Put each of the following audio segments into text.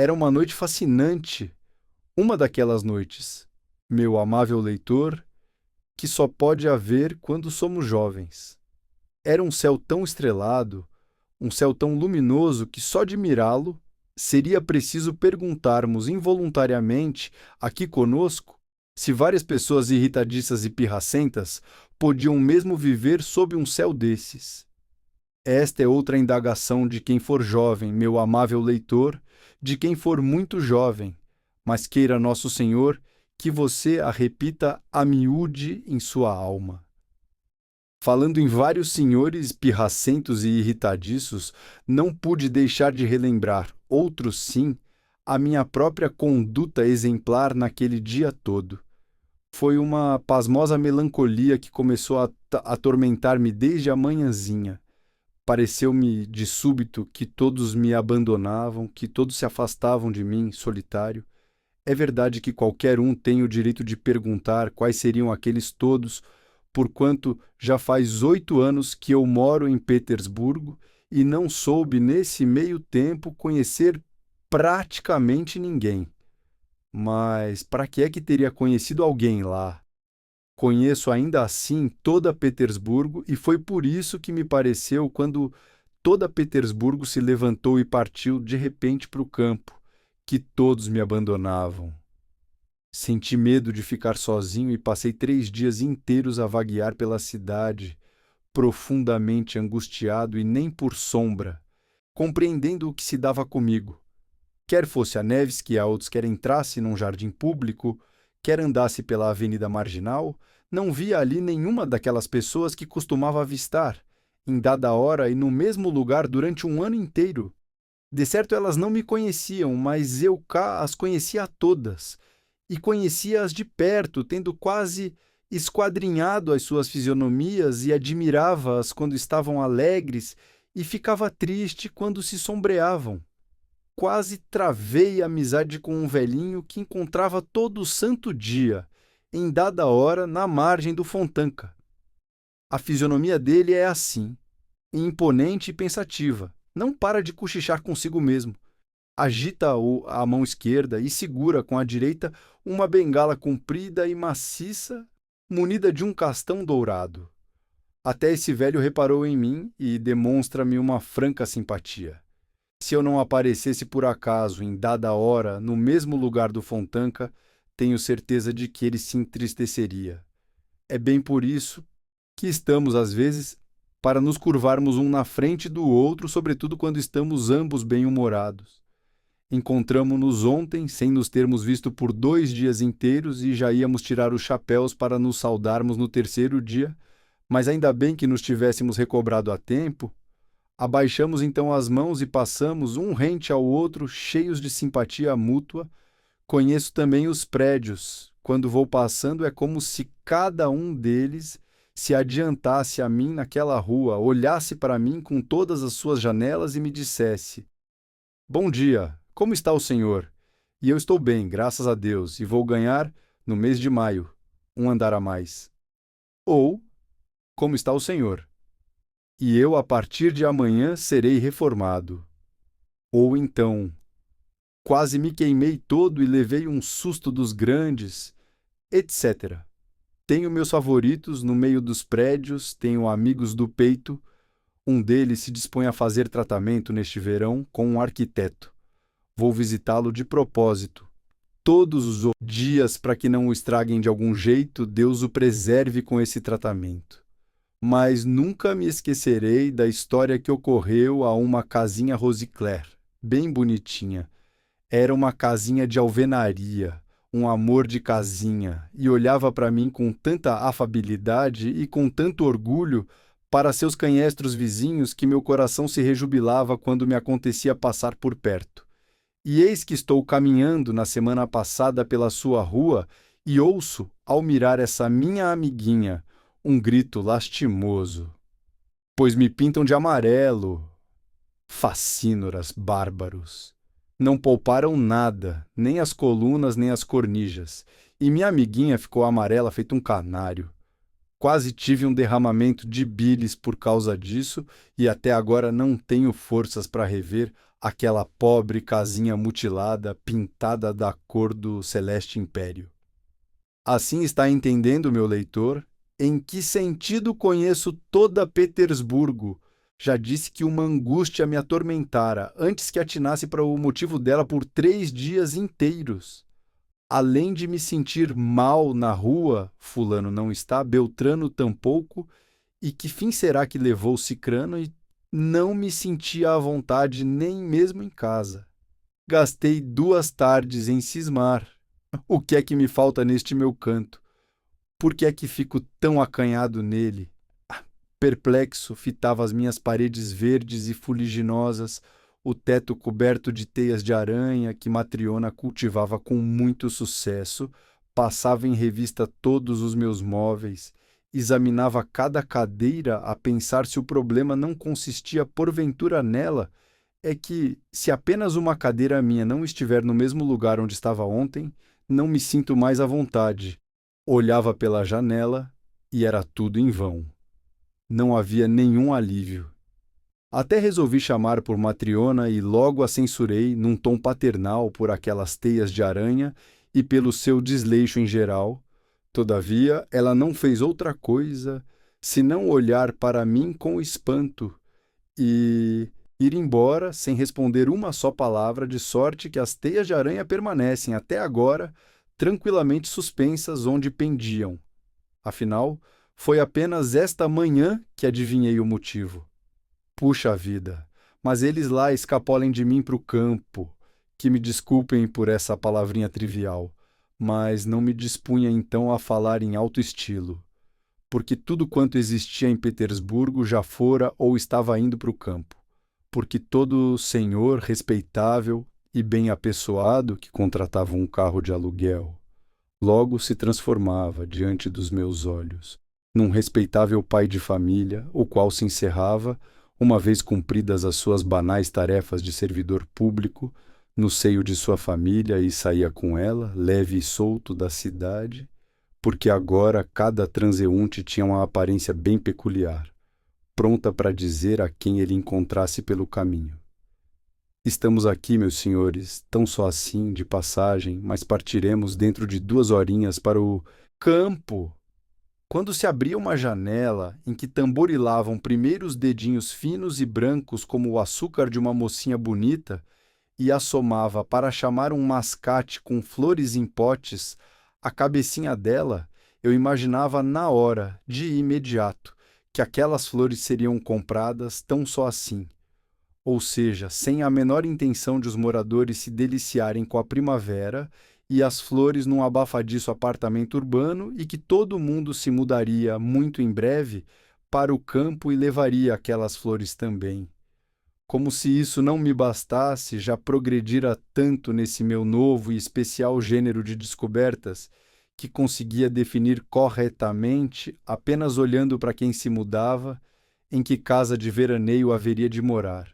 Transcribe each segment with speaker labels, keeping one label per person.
Speaker 1: Era uma noite fascinante, uma daquelas noites, meu amável leitor, que só pode haver quando somos jovens. Era um céu tão estrelado, um céu tão luminoso que só de mirá-lo seria preciso perguntarmos involuntariamente aqui conosco se várias pessoas irritadiças e pirracentas podiam mesmo viver sob um céu desses. Esta é outra indagação de quem for jovem, meu amável leitor, de quem for muito jovem, mas queira Nosso Senhor que você a repita a miúde em sua alma. Falando em vários senhores pirracentos e irritadiços, não pude deixar de relembrar, outros sim, a minha própria conduta exemplar naquele dia todo. Foi uma pasmosa melancolia que começou a atormentar-me desde a manhãzinha. Pareceu-me de súbito que todos me abandonavam, que todos se afastavam de mim, solitário. É verdade que qualquer um tem o direito de perguntar quais seriam aqueles todos, porquanto já faz 8 anos que eu moro em Petersburgo e não soube, nesse meio tempo, conhecer praticamente ninguém. Mas para que é que teria conhecido alguém lá? Conheço ainda assim toda Petersburgo e foi por isso que me pareceu quando toda Petersburgo se levantou e partiu de repente para o campo, que todos me abandonavam. Senti medo de ficar sozinho e passei 3 dias inteiros a vaguear pela cidade, profundamente angustiado e nem por sombra, compreendendo o que se dava comigo. Quer fosse a Nevsky, a outros quer entrasse num jardim público, quer andasse pela avenida marginal, não via ali nenhuma daquelas pessoas que costumava avistar, em dada hora e no mesmo lugar durante um ano inteiro. De certo elas não me conheciam, mas eu cá as conhecia a todas, e conhecia-as de perto, tendo quase esquadrinhado as suas fisionomias e admirava-as quando estavam alegres e ficava triste quando se sombreavam. Quase travei amizade com um velhinho que encontrava todo santo dia, em dada hora, na margem do Fontanka. A fisionomia dele é assim, imponente e pensativa. Não para de cochichar consigo mesmo. Agita a mão esquerda e segura com a direita uma bengala comprida e maciça, munida de um castão dourado. Até esse velho reparou em mim e demonstra-me uma franca simpatia. Se eu não aparecesse por acaso, em dada hora, no mesmo lugar do Fontanka, tenho certeza de que ele se entristeceria. É bem por isso que estamos, às vezes, para nos curvarmos um na frente do outro, sobretudo quando estamos ambos bem-humorados. Encontramo-nos ontem, sem nos termos visto por 2 dias inteiros, e já íamos tirar os chapéus para nos saudarmos no terceiro dia, mas ainda bem que nos tivéssemos recobrado a tempo. Abaixamos então as mãos e passamos um rente ao outro, cheios de simpatia mútua. Conheço também os prédios. Quando vou passando, é como se cada um deles se adiantasse a mim naquela rua, olhasse para mim com todas as suas janelas e me dissesse: Bom dia, como está o senhor? E eu estou bem, graças a Deus, e vou ganhar, no mês de maio, um andar a mais. Ou, como está o senhor? E eu, a partir de amanhã, serei reformado. Ou então, quase me queimei todo e levei um susto dos grandes, etc. Tenho meus favoritos no meio dos prédios, tenho amigos do peito. Um deles se dispõe a fazer tratamento neste verão com um arquiteto. Vou visitá-lo de propósito. Todos os dias, para que não o estraguem de algum jeito, Deus o preserve com esse tratamento. Mas nunca me esquecerei da história que ocorreu a uma casinha Rosicler, bem bonitinha. Era uma casinha de alvenaria, um amor de casinha, e olhava para mim com tanta afabilidade e com tanto orgulho para seus canhestros vizinhos que meu coração se rejubilava quando me acontecia passar por perto. E eis que estou caminhando na semana passada pela sua rua e ouço, ao mirar essa minha amiguinha, um grito lastimoso. Pois me pintam de amarelo. Facínoras bárbaros. Não pouparam nada, nem as colunas, nem as cornijas. E minha amiguinha ficou amarela feito um canário. Quase tive um derramamento de bilis por causa disso e até agora não tenho forças para rever aquela pobre casinha mutilada, pintada da cor do celeste império. Assim está entendendo, meu leitor, em que sentido conheço toda Petersburgo. Já disse que uma angústia me atormentara, antes que atinasse para o motivo dela por 3 dias inteiros. Além de me sentir mal na rua, fulano não está, Beltrano tampouco, e que fim será que levou Cicrano, e não me sentia à vontade nem mesmo em casa. Gastei 2 tardes em cismar. O que é que me falta neste meu canto? Por que é que fico tão acanhado nele? Perplexo, fitava as minhas paredes verdes e fuliginosas, o teto coberto de teias de aranha que Matriona cultivava com muito sucesso, passava em revista todos os meus móveis, examinava cada cadeira a pensar se o problema não consistia porventura nela, é que, se apenas uma cadeira minha não estiver no mesmo lugar onde estava ontem, não me sinto mais à vontade. Olhava pela janela e era tudo em vão. Não havia nenhum alívio. Até resolvi chamar por Matriona e logo a censurei num tom paternal por aquelas teias de aranha e pelo seu desleixo em geral. Todavia, ela não fez outra coisa senão olhar para mim com espanto e ir embora sem responder uma só palavra, de sorte que as teias de aranha permanecem até agora tranquilamente suspensas onde pendiam. Afinal, foi apenas esta manhã que adivinhei o motivo. Puxa vida, mas eles lá escapolem de mim para o campo. Que me desculpem por essa palavrinha trivial, mas não me dispunha então a falar em alto estilo, porque tudo quanto existia em Petersburgo já fora ou estava indo para o campo, porque todo senhor respeitável e bem apessoado que contratava um carro de aluguel logo se transformava diante dos meus olhos num respeitável pai de família, o qual se encerrava, uma vez cumpridas as suas banais tarefas de servidor público, no seio de sua família e saía com ela, leve e solto, da cidade, porque agora cada transeunte tinha uma aparência bem peculiar, pronta para dizer a quem ele encontrasse pelo caminho: estamos aqui, meus senhores, tão só assim, de passagem, mas partiremos dentro de 2 horinhas para o campo. Quando se abria uma janela em que tamborilavam primeiro os dedinhos finos e brancos como o açúcar de uma mocinha bonita e assomava para chamar um mascate com flores em potes, a cabecinha dela, eu imaginava na hora, de imediato, que aquelas flores seriam compradas tão só assim, ou seja, sem a menor intenção de os moradores se deliciarem com a primavera e as flores num abafadiço apartamento urbano, e que todo mundo se mudaria muito em breve para o campo e levaria aquelas flores também. Como se isso não me bastasse, já progredira tanto nesse meu novo e especial gênero de descobertas, que conseguia definir corretamente, apenas olhando para quem se mudava, em que casa de veraneio haveria de morar.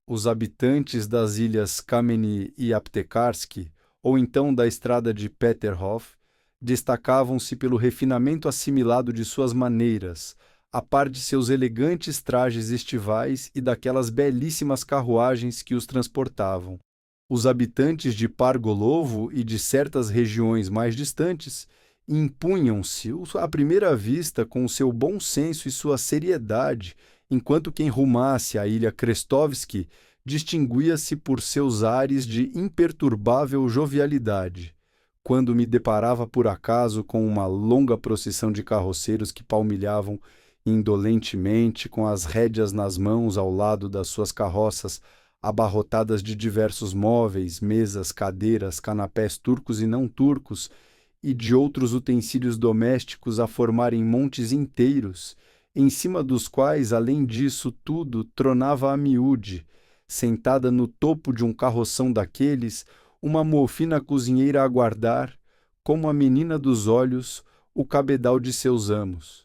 Speaker 1: Os habitantes das ilhas Kameny e Aptekarsky, ou então da estrada de Peterhof, destacavam-se pelo refinamento assimilado de suas maneiras, a par de seus elegantes trajes estivais e daquelas belíssimas carruagens que os transportavam. Os habitantes de Pargolovo e de certas regiões mais distantes impunham-se à primeira vista com o seu bom senso e sua seriedade, enquanto quem rumasse à ilha Krestovsky distinguia-se por seus ares de imperturbável jovialidade. Quando me deparava por acaso com uma longa procissão de carroceiros que palmilhavam indolentemente com as rédeas nas mãos ao lado das suas carroças, abarrotadas de diversos móveis, mesas, cadeiras, canapés turcos e não turcos, e de outros utensílios domésticos a formarem montes inteiros, em cima dos quais, além disso tudo, tronava a miúde, sentada no topo de um carroção daqueles, uma mofina cozinheira a guardar, como a menina dos olhos, o cabedal de seus amos.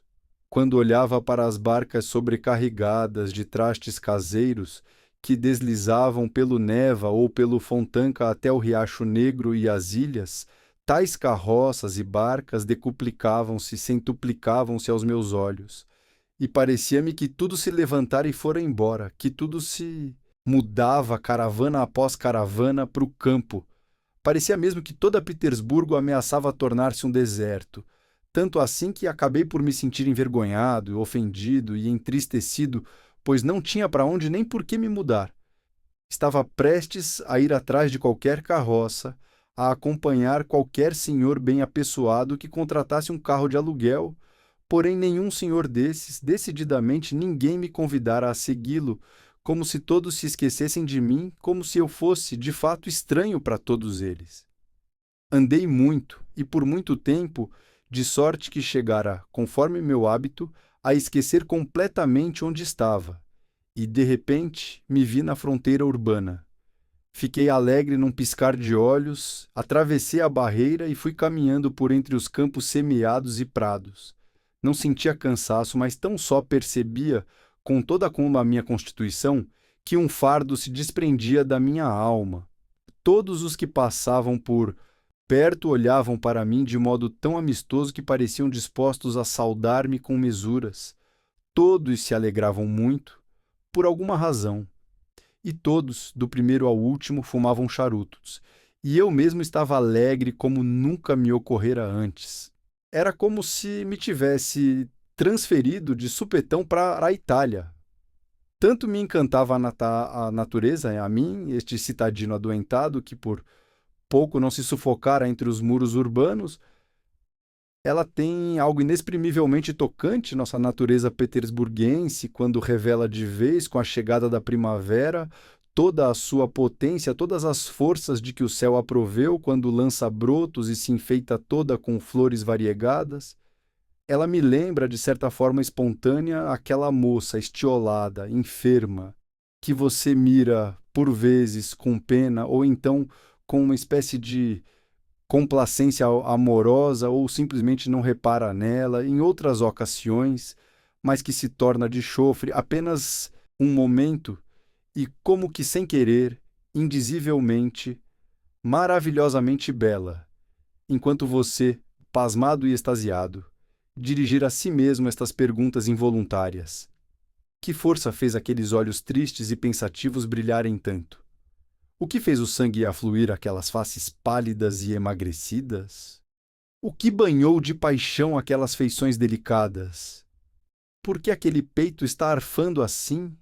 Speaker 1: Quando olhava para as barcas sobrecarregadas de trastes caseiros, que deslizavam pelo Neva ou pelo Fontanka até o Riacho Negro e as ilhas, tais carroças e barcas decuplicavam-se, centuplicavam-se aos meus olhos, e parecia-me que tudo se levantara e fora embora, que tudo se Mudava caravana após caravana para o campo. Parecia mesmo que toda Petersburgo ameaçava tornar-se um deserto. Tanto assim que acabei por me sentir envergonhado, ofendido e entristecido, pois não tinha para onde nem por que me mudar. Estava prestes a ir atrás de qualquer carroça, a acompanhar qualquer senhor bem apessoado que contratasse um carro de aluguel, porém nenhum senhor desses, decididamente ninguém me convidara a segui-lo, como se todos se esquecessem de mim, como se eu fosse, de fato, estranho para todos eles. Andei muito, e por muito tempo, de sorte que chegara, conforme meu hábito, a esquecer completamente onde estava, e, de repente, me vi na fronteira urbana. Fiquei alegre num piscar de olhos, atravessei a barreira e fui caminhando por entre os campos semeados e prados. Não sentia cansaço, mas tão só percebia, com toda como a minha constituição, que um fardo se desprendia da minha alma. Todos os que passavam por perto olhavam para mim de modo tão amistoso que pareciam dispostos a saudar-me com mesuras. Todos se alegravam muito, por alguma razão. E todos, do primeiro ao último, fumavam charutos. E eu mesmo estava alegre como nunca me ocorrera antes. Era como se me tivesse transferido de supetão para a Itália. Tanto me encantava a natureza, a mim, este citadino adoentado, que por pouco não se sufocara entre os muros urbanos. Ela tem algo inexprimivelmente tocante, nossa natureza petersburguense, quando revela de vez, com a chegada da primavera, toda a sua potência, todas as forças de que o céu a proveu, quando lança brotos e se enfeita toda com flores variegadas. Ela me lembra, de certa forma espontânea, aquela moça estiolada, enferma, que você mira, por vezes, com pena, ou então com uma espécie de complacência amorosa ou simplesmente não repara nela em outras ocasiões, mas que se torna de chofre apenas um momento e, como que sem querer, indizivelmente, maravilhosamente bela, enquanto você, pasmado e extasiado, dirigir a si mesmo estas perguntas involuntárias. Que força fez aqueles olhos tristes e pensativos brilharem tanto? O que fez o sangue afluir aquelas faces pálidas e emagrecidas? O que banhou de paixão aquelas feições delicadas? Por que aquele peito está arfando assim?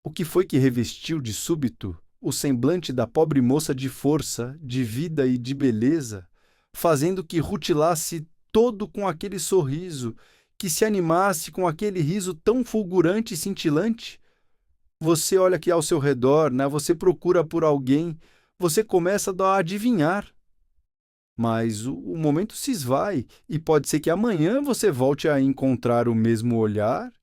Speaker 1: O que foi que revestiu de súbito o semblante da pobre moça de força, de vida e de beleza, fazendo que rutilasse todo com aquele sorriso, que se animasse com aquele riso tão fulgurante e cintilante? Você olha aqui ao seu redor, né? Você procura por alguém, você começa a adivinhar. Mas o momento se esvai e pode ser que amanhã você volte a encontrar o mesmo olhar,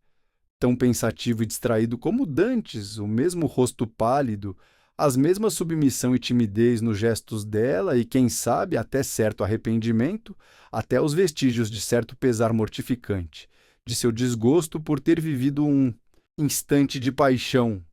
Speaker 1: tão pensativo e distraído como dantes, o mesmo rosto pálido, as mesmas submissão e timidez nos gestos dela e, quem sabe, até certo arrependimento, até os vestígios de certo pesar mortificante, de seu desgosto por ter vivido um instante de paixão.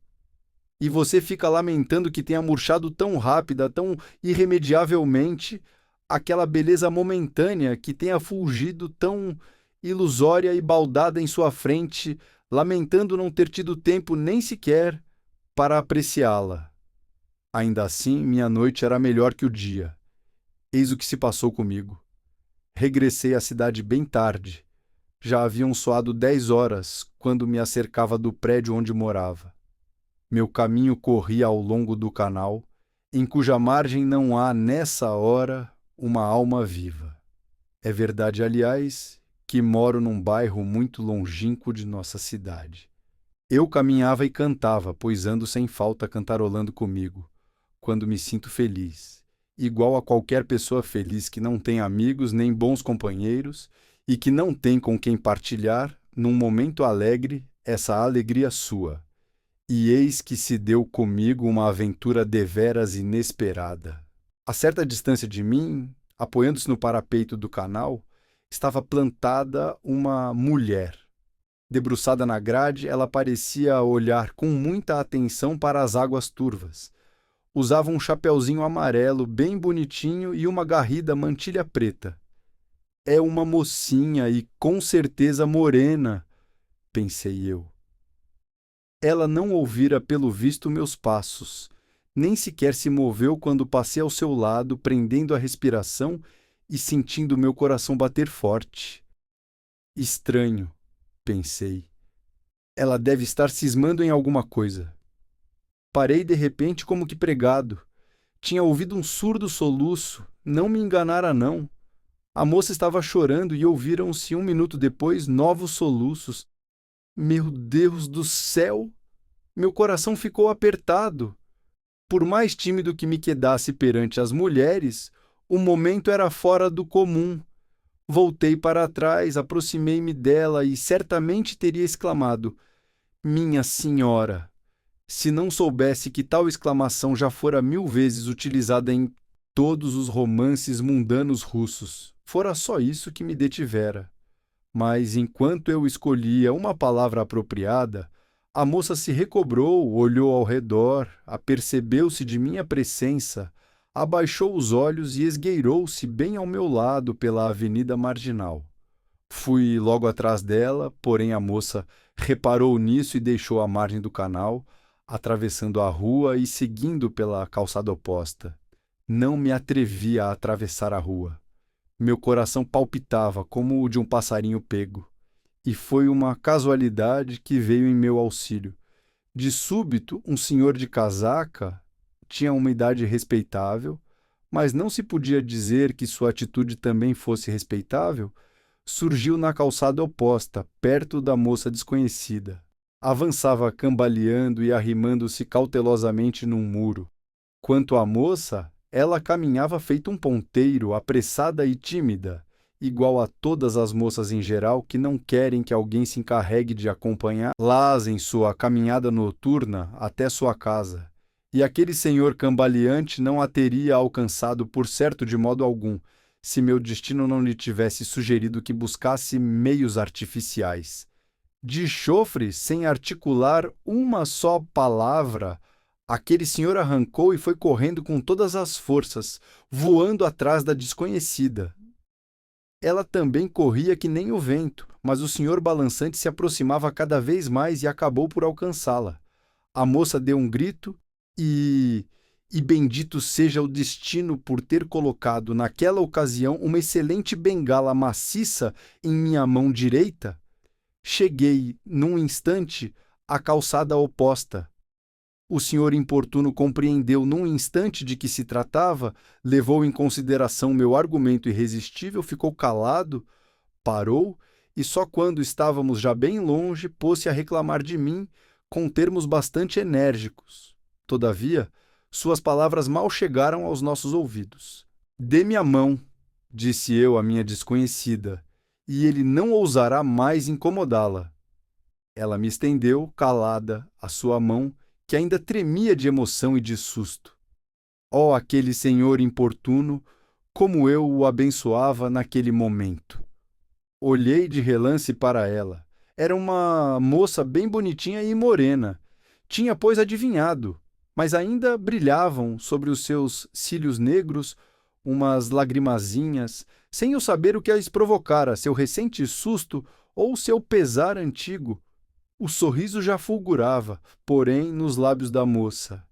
Speaker 1: E você fica lamentando que tenha murchado tão rápida, tão irremediavelmente, aquela beleza momentânea que tenha fulgido tão ilusória e baldada em sua frente, lamentando não ter tido tempo nem sequer para apreciá-la. Ainda assim, minha noite era melhor que o dia. Eis o que se passou comigo. Regressei à cidade bem tarde. Já haviam soado 10 horas quando me acercava do prédio onde morava. Meu caminho corria ao longo do canal, em cuja margem não há, nessa hora, uma alma viva. É verdade, aliás, que moro num bairro muito longínquo de nossa cidade. Eu caminhava e cantava, pois ando sem falta cantarolando comigo, quando me sinto feliz, igual a qualquer pessoa feliz que não tem amigos nem bons companheiros e que não tem com quem partilhar, num momento alegre, essa alegria sua. E eis que se deu comigo uma aventura deveras inesperada. A certa distância de mim, apoiando-se no parapeito do canal, estava plantada uma mulher. Debruçada na grade, ela parecia olhar com muita atenção para as águas turvas. Usava um chapeuzinho amarelo bem bonitinho e uma garrida mantilha preta. É uma mocinha e com certeza morena, pensei eu. Ela não ouvira pelo visto meus passos, nem sequer se moveu quando passei ao seu lado, prendendo a respiração e sentindo meu coração bater forte. Estranho, pensei. Ela deve estar cismando em alguma coisa. Parei de repente como que pregado. Tinha ouvido um surdo soluço, não me enganara não. A moça estava chorando e ouviram-se 1 minuto depois novos soluços. Meu Deus do céu! Meu coração ficou apertado. Por mais tímido que me quedasse perante as mulheres, o momento era fora do comum. Voltei para trás, aproximei-me dela e certamente teria exclamado: Minha senhora! Se não soubesse que tal exclamação já fora 1000 vezes utilizada em todos os romances mundanos russos, fora só isso que me detivera. Mas enquanto eu escolhia uma palavra apropriada, a moça se recobrou, olhou ao redor, apercebeu-se de minha presença, abaixou os olhos e esgueirou-se bem ao meu lado pela avenida marginal. Fui logo atrás dela, porém a moça reparou nisso e deixou a margem do canal, atravessando a rua e seguindo pela calçada oposta. Não me atrevi a atravessar a rua. Meu coração palpitava como o de um passarinho pego. E foi uma casualidade que veio em meu auxílio. De súbito, um senhor de casaca tinha uma idade respeitável, mas não se podia dizer que sua atitude também fosse respeitável, surgiu na calçada oposta, perto da moça desconhecida. Avançava cambaleando e arrimando-se cautelosamente num muro. Quanto à moça, ela caminhava feito um ponteiro, apressada e tímida, igual a todas as moças em geral que não querem que alguém se encarregue de acompanhá-las em sua caminhada noturna até sua casa. E aquele senhor cambaleante não a teria alcançado por certo de modo algum, se meu destino não lhe tivesse sugerido que buscasse meios artificiais. De chofre, sem articular uma só palavra, aquele senhor arrancou e foi correndo com todas as forças, voando atrás da desconhecida. Ela também corria que nem o vento, mas o senhor balançante se aproximava cada vez mais e acabou por alcançá-la. A moça deu um grito e bendito seja o destino por ter colocado naquela ocasião uma excelente bengala maciça em minha mão direita. Cheguei, num instante, à calçada oposta. O senhor importuno compreendeu num instante de que se tratava, levou em consideração meu argumento irresistível, ficou calado, parou e só quando estávamos já bem longe pôs-se a reclamar de mim com termos bastante enérgicos. Todavia, suas palavras mal chegaram aos nossos ouvidos. Dê-me a mão, disse eu à minha desconhecida, e ele não ousará mais incomodá-la. Ela me estendeu, calada, a sua mão, que ainda tremia de emoção e de susto. Oh, aquele senhor importuno, como eu o abençoava naquele momento! Olhei de relance para ela. Era uma moça bem bonitinha e morena. Tinha, pois, adivinhado, mas ainda brilhavam sobre os seus cílios negros umas lagrimazinhas, sem eu saber o que as provocara, seu recente susto ou seu pesar antigo. O sorriso já fulgurava, porém, nos lábios da moça.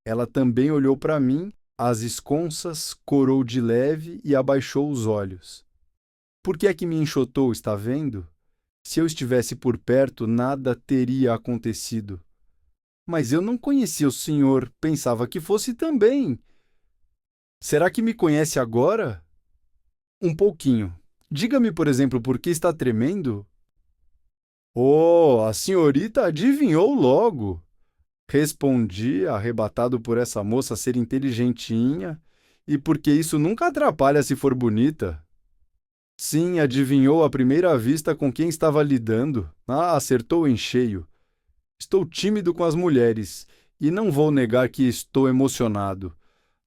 Speaker 1: Ela também olhou para mim, às esconças, corou de leve e abaixou os olhos. Por que é que me enxotou, está vendo? Se eu estivesse por perto, nada teria acontecido. Mas eu não conhecia o senhor, pensava que fosse também. Será que me conhece agora? Um pouquinho. Diga-me, por exemplo, por que está tremendo? Oh, a senhorita adivinhou logo! Respondi, arrebatado por essa moça ser inteligentinha, e porque isso nunca atrapalha se for bonita. Sim, adivinhou à primeira vista com quem estava lidando. Ah, acertou em cheio. Estou tímido com as mulheres, e não vou negar que estou emocionado.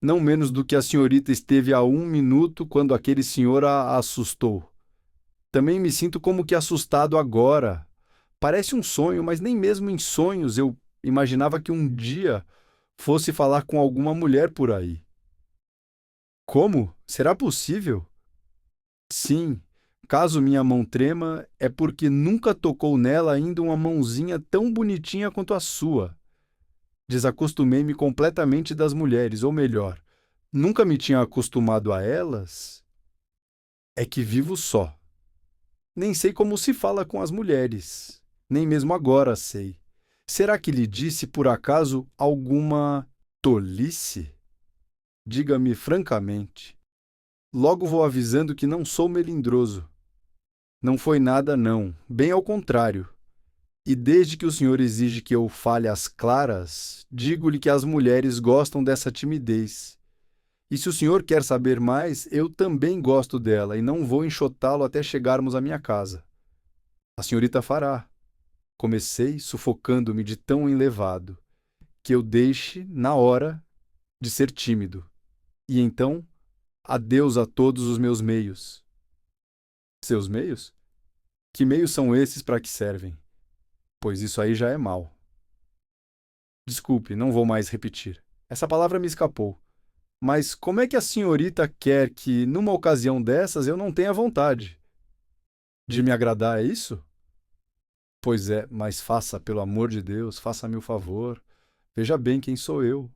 Speaker 1: Não menos do que a senhorita esteve há 1 minuto quando aquele senhor a assustou. Também me sinto como que assustado agora. Parece um sonho, mas nem mesmo em sonhos eu imaginava que um dia fosse falar com alguma mulher por aí. Como? Será possível? Sim, Caso minha mão trema, é porque nunca tocou nela ainda uma mãozinha tão bonitinha quanto a sua. Desacostumei-me completamente das mulheres, ou melhor, nunca me tinha acostumado a elas. É que vivo só. Nem sei como se fala com as mulheres. Nem mesmo agora sei. Será que lhe disse por acaso alguma tolice? Diga-me francamente. Logo vou avisando que não sou melindroso. Não foi nada, não. Bem ao contrário. E desde que o senhor exige que eu fale às claras, digo-lhe que as mulheres gostam dessa timidez. E se o senhor quer saber mais, eu também gosto dela e não vou enxotá-lo até chegarmos à minha casa. A senhorita fará. Comecei sufocando-me de tão enlevado, que eu deixe, na hora, de ser tímido. E então, adeus a todos os meus meios. Seus meios? Que meios são esses para que servem? Pois isso aí já é mal. Desculpe, não vou mais repetir. Essa palavra me escapou. Mas como é que a senhorita quer que, numa ocasião dessas, eu não tenha vontade? De me agradar, é isso? Pois é, mas faça, pelo amor de Deus, faça-me o favor. Veja bem quem sou eu.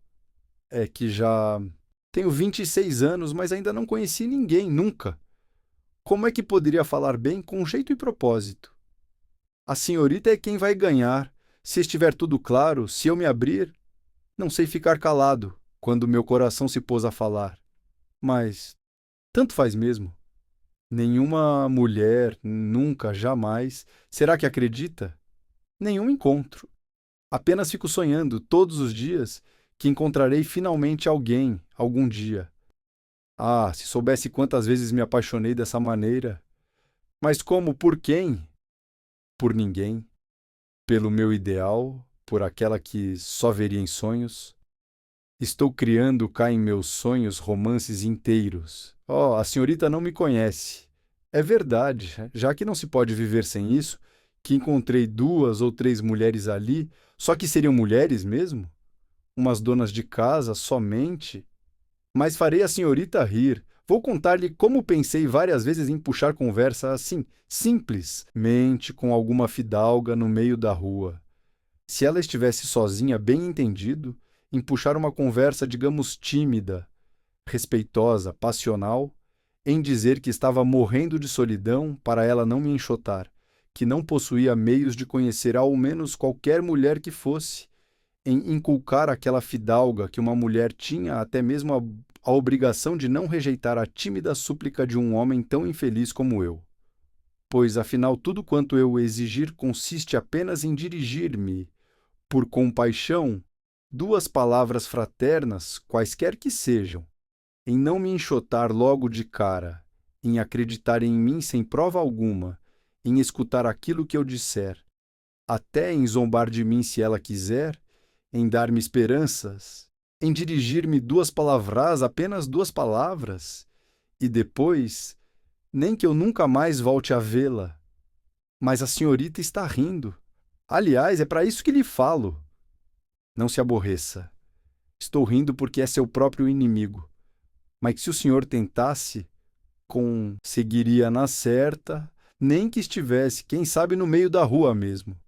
Speaker 1: É que já tenho 26 anos, mas ainda não conheci ninguém, nunca. Como é que poderia falar bem com jeito e propósito? A senhorita é quem vai ganhar. Se estiver tudo claro, se eu me abrir, não sei ficar calado quando meu coração se pôs a falar. Mas tanto faz mesmo. Nenhuma mulher, nunca, jamais, será que acredita? Nenhum encontro. Apenas fico sonhando todos os dias que encontrarei finalmente alguém, algum dia. Ah, se soubesse quantas vezes me apaixonei dessa maneira. Mas como, por quem? Por ninguém. Pelo meu ideal, por aquela que só veria em sonhos. Estou criando cá em meus sonhos romances inteiros. Oh, a senhorita não me conhece. É verdade, já que não se pode viver sem isso, que encontrei 2 ou 3 mulheres ali, só que seriam mulheres mesmo? Umas donas de casa somente? Mas farei a senhorita rir. Vou contar-lhe como pensei várias vezes em puxar conversa assim, simplesmente com alguma fidalga no meio da rua. Se ela estivesse sozinha, bem entendido, em puxar uma conversa, digamos, tímida, respeitosa, passional, em dizer que estava morrendo de solidão para ela não me enxotar, que não possuía meios de conhecer ao menos qualquer mulher que fosse, em inculcar aquela fidalga que uma mulher tinha até mesmo a obrigação de não rejeitar a tímida súplica de um homem tão infeliz como eu. Pois, afinal, tudo quanto eu exigir consiste apenas em dirigir-me, por compaixão, 2 palavras fraternas, quaisquer que sejam, em não me enxotar logo de cara, em acreditar em mim sem prova alguma, em escutar aquilo que eu disser, até em zombar de mim se ela quiser, em dar-me esperanças, em dirigir-me 2 palavras, apenas 2 palavras, e depois, nem que eu nunca mais volte a vê-la. Mas a senhorita está rindo. Aliás, é para isso que lhe falo. Não se aborreça. Estou rindo porque é seu próprio inimigo. Mas se o senhor tentasse, conseguiria na certa, nem que estivesse, quem sabe, no meio da rua mesmo.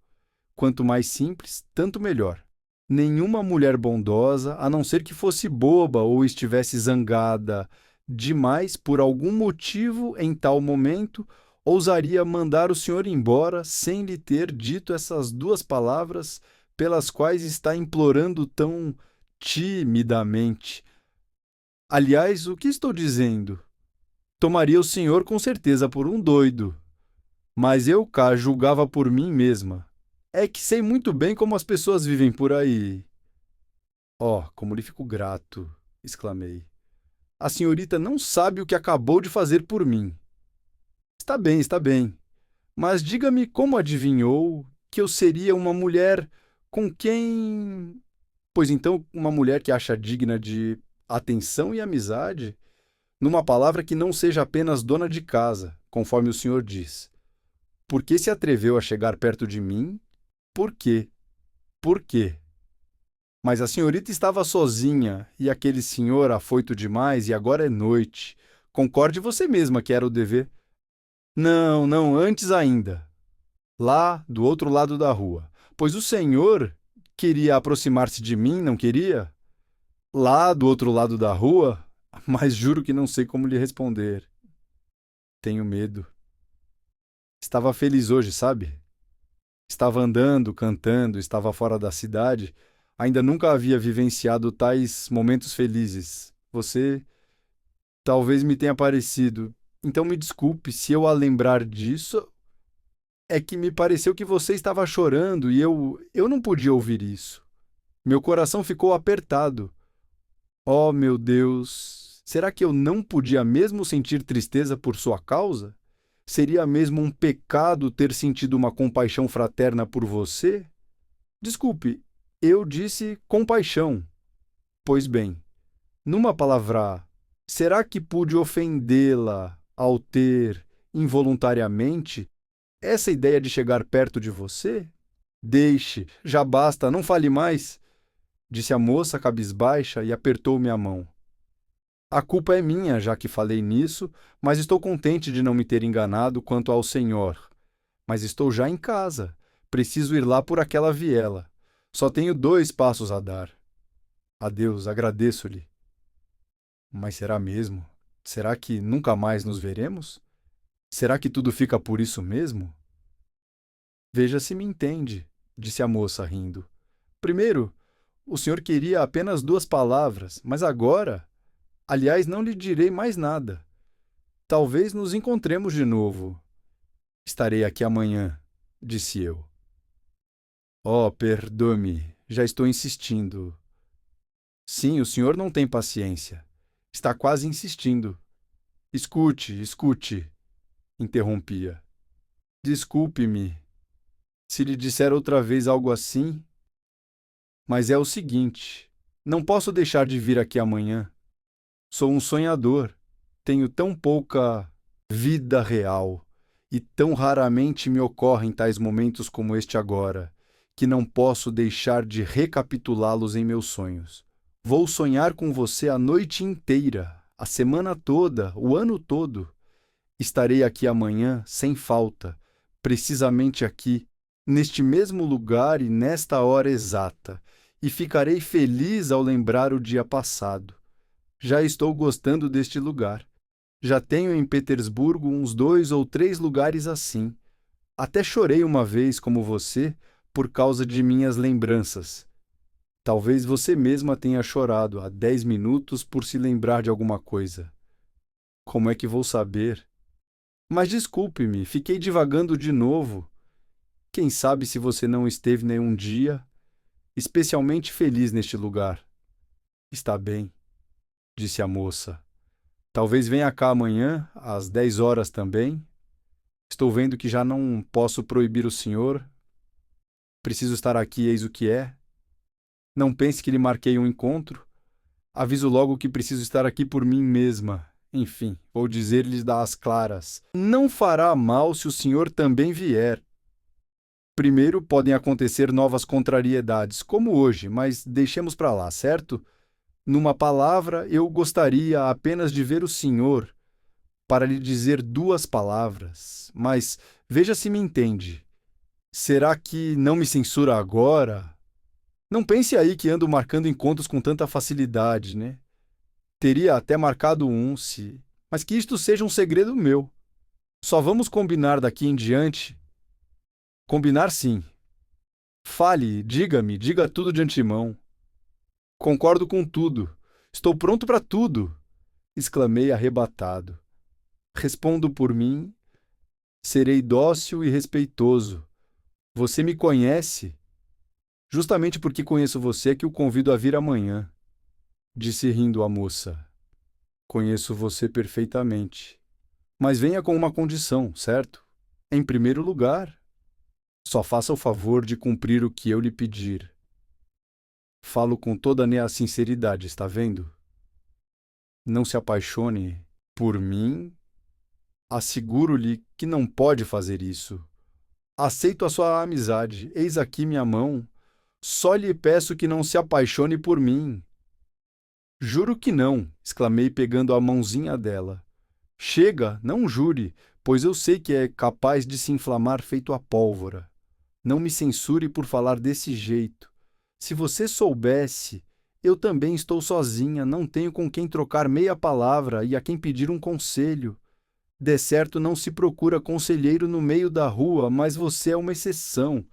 Speaker 1: Quanto mais simples, tanto melhor. Nenhuma mulher bondosa, a não ser que fosse boba ou estivesse zangada demais por algum motivo em tal momento, ousaria mandar o senhor embora sem lhe ter dito essas 2 palavras pelas quais está implorando tão timidamente. Aliás, o que estou dizendo? Tomaria o senhor com certeza por um doido, mas eu cá julgava por mim mesma. É que sei muito bem como as pessoas vivem por aí. Oh, como lhe fico grato, exclamei. A senhorita não sabe o que acabou de fazer por mim. Está bem, está bem. Mas diga-me como adivinhou que eu seria uma mulher com quem. Pois então, uma mulher que acha digna de atenção e amizade, numa palavra que não seja apenas dona de casa, conforme o senhor diz. Por que se atreveu a chegar perto de mim? Por quê? Por quê? Mas a senhorita estava sozinha e aquele senhor afoito demais e agora é noite. Concorde você mesma que era o dever. Não, não, antes ainda. Lá do outro lado da rua. Pois o senhor queria aproximar-se de mim, não queria? Lá do outro lado da rua? Mas juro que não sei como lhe responder. Tenho medo. Estava feliz hoje, sabe? Estava andando, cantando, estava fora da cidade. Ainda nunca havia vivenciado tais momentos felizes. Você talvez me tenha parecido. Então me desculpe se eu a lembrar disso. É que me pareceu que você estava chorando e eu não podia ouvir isso. Meu coração ficou apertado. Oh, meu Deus! Será que eu não podia mesmo sentir tristeza por sua causa? Seria mesmo um pecado ter sentido uma compaixão fraterna por você? Desculpe, eu disse compaixão. Pois bem, numa palavra, será que pude ofendê-la ao ter, involuntariamente, essa ideia de chegar perto de você? Deixe, já basta, não fale mais, disse a moça cabisbaixa e apertou-me a mão. A culpa é minha, já que falei nisso, mas estou contente de não me ter enganado quanto ao senhor. Mas estou já em casa. Preciso ir lá por aquela viela. Só tenho 2 passos a dar. Adeus, agradeço-lhe. Mas será mesmo? Será que nunca mais nos veremos? Será que tudo fica por isso mesmo? Veja se me entende, disse a moça, rindo. Primeiro, o senhor queria apenas 2 palavras, mas agora, aliás, não lhe direi mais nada. Talvez nos encontremos de novo. Estarei aqui amanhã, disse eu. Oh, perdoe-me, já estou insistindo. Sim, o senhor não tem paciência. Está quase insistindo. Escute, escute, interrompia. Desculpe-me se lhe disser outra vez algo assim, mas é o seguinte: não posso deixar de vir aqui amanhã. Sou um sonhador. Tenho tão pouca vida real e tão raramente me ocorrem tais momentos como este agora, que não posso deixar de recapitulá-los em meus sonhos. Vou sonhar com você a noite inteira, a semana toda, o ano todo. Estarei aqui amanhã sem falta, precisamente aqui, neste mesmo lugar e nesta hora exata, e ficarei feliz ao lembrar o dia passado. Já estou gostando deste lugar. Já tenho em Petersburgo uns 2 ou 3 lugares assim. Até chorei uma vez, como você, por causa de minhas lembranças. Talvez você mesma tenha chorado há 10 minutos por se lembrar de alguma coisa. Como é que vou saber? Mas desculpe-me, fiquei divagando de novo. Quem sabe se você não esteve nenhum dia, especialmente feliz neste lugar. Está bem, disse a moça. Talvez venha cá amanhã, às 10 horas também. Estou vendo que já não posso proibir o senhor. Preciso estar aqui, eis o que é. Não pense que lhe marquei um encontro. Aviso logo que preciso estar aqui por mim mesma. Enfim, vou dizer-lhes das claras. Não fará mal se o senhor também vier. Primeiro podem acontecer novas contrariedades, como hoje, mas deixemos para lá, certo? Numa palavra, eu gostaria apenas de ver o senhor para lhe dizer 2 palavras, mas veja se me entende. Será que não me censura agora? Não pense aí que ando marcando encontros com tanta facilidade, né? Teria até marcado um, se... Mas que isto seja um segredo meu. Só vamos combinar daqui em diante. Combinar sim. Fale, diga-me, diga tudo de antemão. Concordo com tudo. Estou pronto para tudo, exclamei arrebatado. Respondo por mim, serei dócil e respeitoso. Você me conhece? Justamente porque conheço você é que o convido a vir amanhã, disse rindo a moça. Conheço você perfeitamente. Mas venha com uma condição, certo? Em primeiro lugar, só faça o favor de cumprir o que eu lhe pedir. Falo com toda a sinceridade, está vendo? Não se apaixone por mim. Asseguro-lhe que não pode fazer isso. Aceito a sua amizade. Eis aqui minha mão. Só lhe peço que não se apaixone por mim. Juro que não, exclamei pegando a mãozinha dela. Chega, não jure, pois eu sei que é capaz de se inflamar feito a pólvora. Não me censure por falar desse jeito. Se você soubesse, eu também estou sozinha, não tenho com quem trocar meia palavra e a quem pedir um conselho. De certo, não se procura conselheiro no meio da rua, mas você é uma exceção.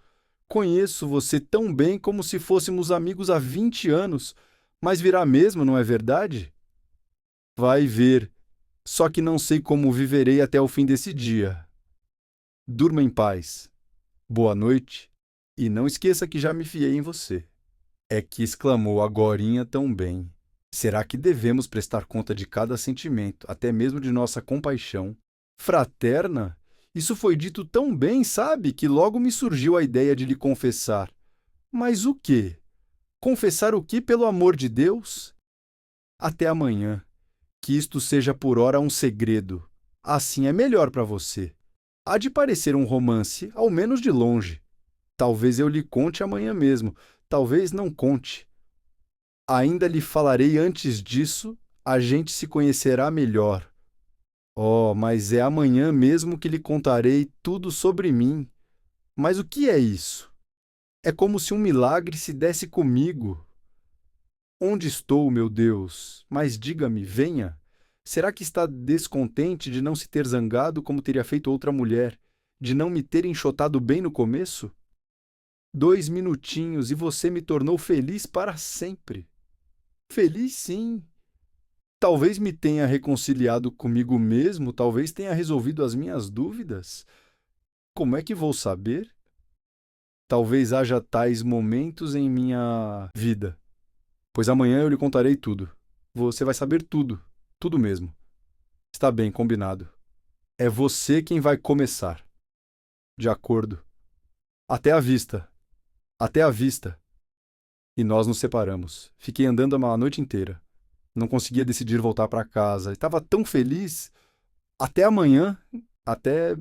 Speaker 1: Conheço você tão bem como se fôssemos amigos há 20 anos, mas virá mesmo, não é verdade? Vai ver, só que não sei como viverei até o fim desse dia. Durma em paz. Boa noite, e não esqueça que já me fiei em você. É que exclamou agorinha tão bem. Será que devemos prestar conta de cada sentimento, até mesmo de nossa compaixão fraterna? Isso foi dito tão bem, sabe, que logo me surgiu a ideia de lhe confessar. Mas o quê? Confessar o quê, pelo amor de Deus? Até amanhã. Que isto seja por ora um segredo. Assim é melhor para você. Há de parecer um romance, ao menos de longe. Talvez eu lhe conte amanhã mesmo, talvez não conte. Ainda lhe falarei antes disso, a gente se conhecerá melhor. Oh, mas é amanhã mesmo que lhe contarei tudo sobre mim. Mas o que é isso? É como se um milagre se desse comigo. Onde estou, meu Deus? Mas diga-me, venha. Será que está descontente de não se ter zangado como teria feito outra mulher, de não me ter enxotado bem no começo? 2 minutinhos e você me tornou feliz para sempre. Feliz, sim. Talvez me tenha reconciliado comigo mesmo, talvez tenha resolvido as minhas dúvidas. Como é que vou saber? Talvez haja tais momentos em minha vida, pois amanhã eu lhe contarei tudo. Você vai saber tudo, tudo mesmo. Está bem, combinado. É você quem vai começar. De acordo. Até a vista. Até a vista. E nós nos separamos. Fiquei andando a noite inteira. Não conseguia decidir voltar para casa. Estava tão feliz. Até amanhã. Até